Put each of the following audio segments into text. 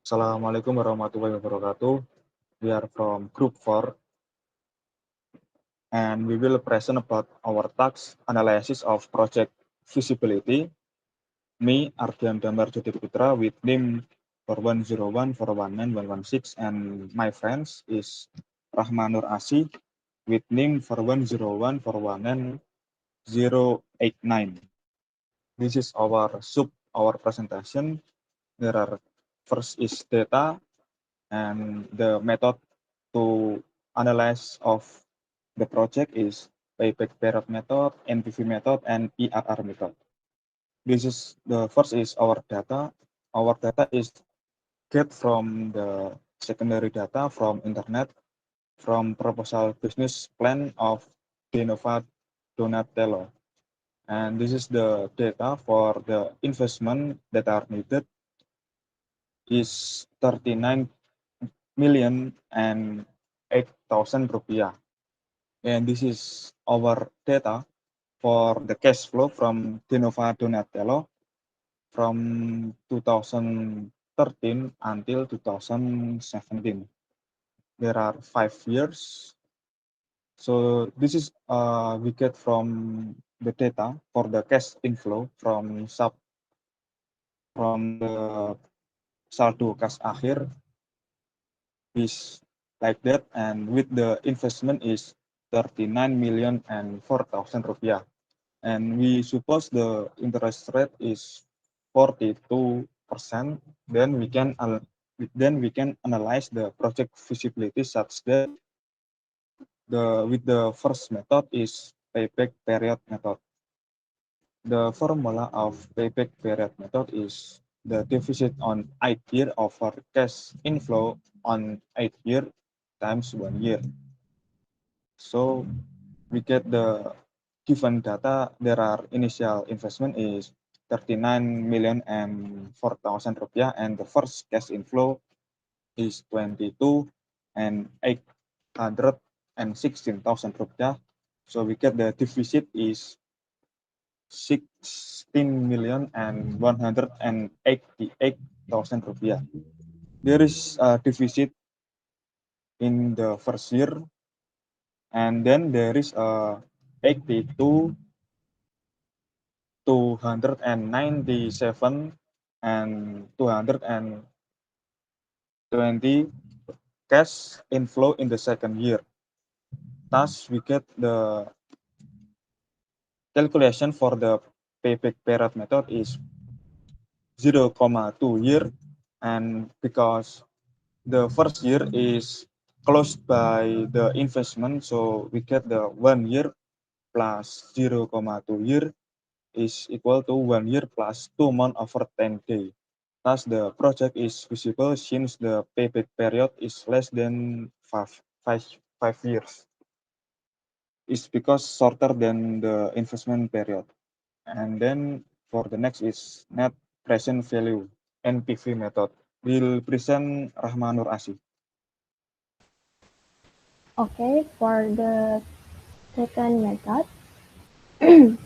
Assalamualaikum warahmatullahi wabarakatuh. We are from Group 4 and we will present about our task analysis of project feasibility. Me, Ardian Damar Putra with NIM 4101, 419, 116 and my friends is Rahmanur Asi with NIM 4101, 419, 089. This is our presentation. There are first is data and the method to analyze of the project is payback period method, NPV method, and ERR method. This is the first is our data. Our data is get from the secondary data from internet, from proposal business plan of Denova Donatello. And this is the data for the investment that are needed is 39 million and 8,000 rupiah. And this is our data for the cash flow from Denova Donatello from 2013 until 2017. There are 5 years. So this is we get from the data for the cash inflow from the saldo kas akhir is like that, and with the investment is 39 million and 4,000 rupiah. And we suppose the interest rate is 42%, then we can analyze the project feasibility such that with the first method is payback period method. The formula of payback period method is the deficit on 8 year over cash inflow on 8 year times 1 year. So we get the given data, there are initial investment is 39 million and 4,000 rupiah, and the first cash inflow is 22 and 816,000 rupiah. So we get the deficit is 16 million and 188,000 rupiah. There is a deficit in the first year, and then there is a 82, 297 and 220 cash inflow in the second year. Thus, we get the calculation for the payback period method is 0,2 year, and because the first year is closed by the investment, so we get the 1 year plus 0,2 year is equal to 1 year plus 2 months over 10 days. Thus, the project is visible since the payback period is less than five years. It's because shorter than the investment period. And then for the next is net present value, NPV method. Will present Rahmanur Asi. Okay, for the second method,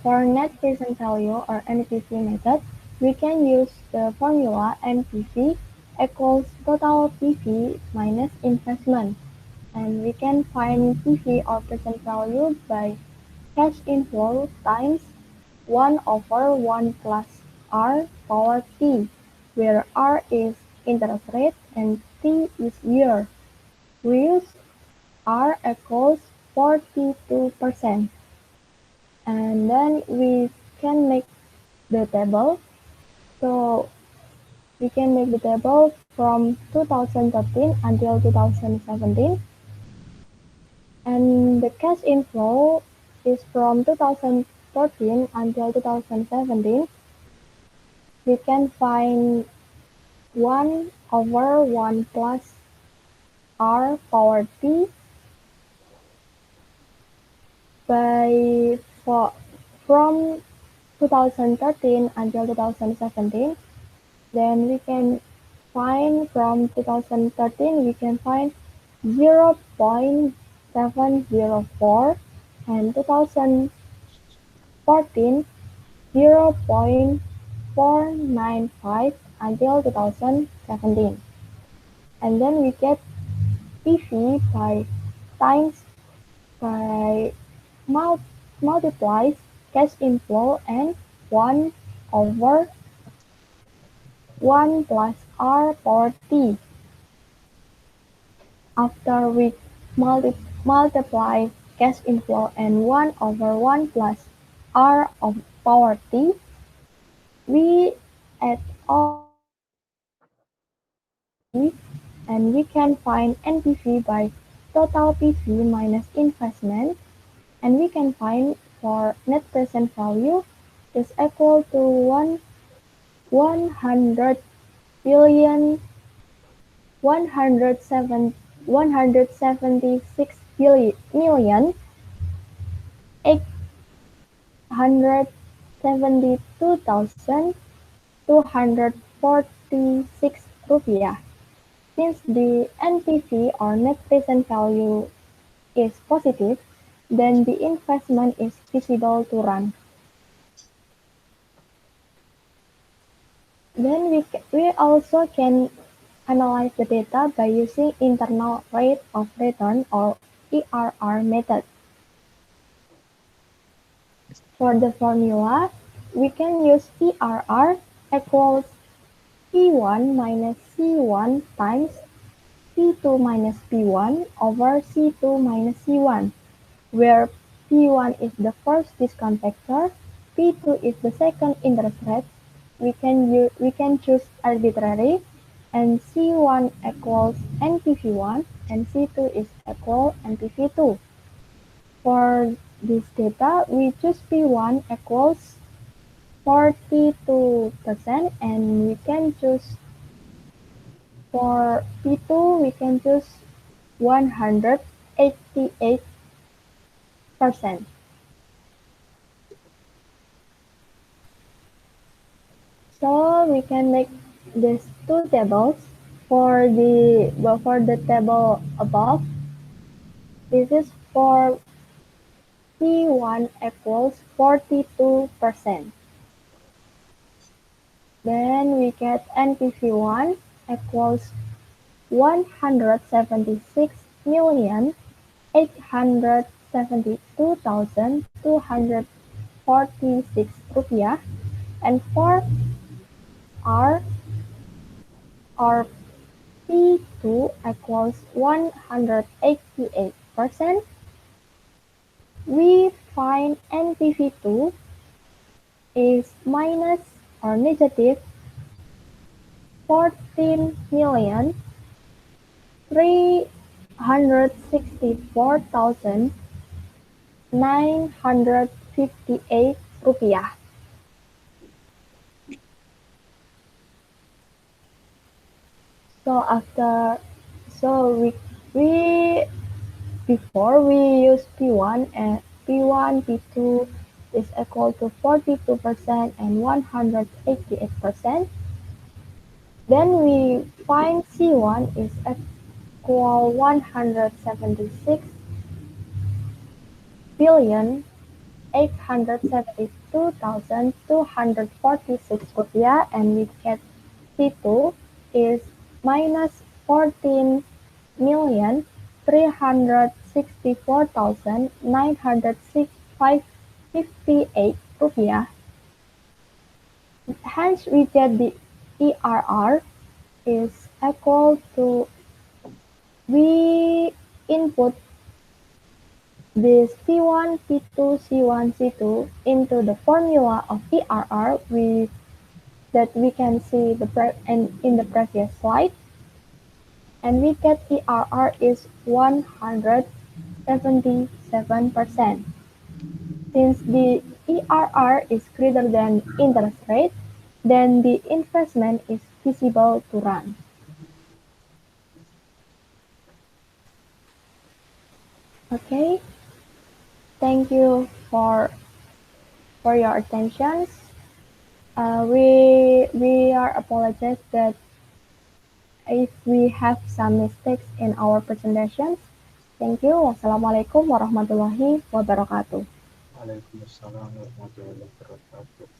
for net present value or NPV method, we can use the formula NPV equals total PV minus investment. And we can find PV or present value by cash inflow times 1 over 1 plus R power T, where R is interest rate and T is year. We use R equals 42%. And then we can make the table. So we can make the table from 2013 until 2017. And the cash inflow is from 2013 until 2017. We can find 1 over 1 plus R power T by from 2013 until 2017. Then we can find from 2013 we can find 0.704 and 2014 0.495 until 2017. And then we get PV by times by multiplies cash inflow and 1 over 1 plus R power T. After we multiply cash inflow and 1 over 1 plus R of power T, we add all P and we can find NPV by total PV minus investment, and we can find for net present value is equal to 100 billion 176 million 872,246 rupiah. Since the NPV or net present value is positive, then the investment is feasible to run. Then we also can analyze the data by using internal rate of return or IRR method. For the formula, we can use IRR equals P1 minus C1 times P2 minus P1 over C2 minus C1, where P1 is the first discount factor, P2 is the second interest rate. We can choose arbitrary, and C1 equals NPV1 and C2 is equal NPV2. For this data, we choose P1 equals 42% and we can choose for P2 we can choose 188%. So we can make these two tables for the table above. This is for P1 equals 42%. Then we get NPV1 equals 176,872,246 rupiah, and for R or P2 equals 188%, we find NPV2 is minus or negative 14,364,958 rupiah. So after so we before we use P1 and P1 P2 is equal to 42% and 188%. Then we find C1 is equal 176,872,246 rupiah, and we get C2 is minus 14,364,958 rupiah. Hence we get the IRR is equal to, we input this P1, P2, C1, C2 into the formula of IRR that we can see in the previous slide, and we get IRR is 177%. Since the IRR is greater than interest rate, then the investment is feasible to run. Okay, thank you for your attention. We are apologize that if we have some mistakes in our presentations. Thank you. Wassalamualaikum warahmatullahi wabarakatuh. Waalaikumsalam warahmatullahi wabarakatuh.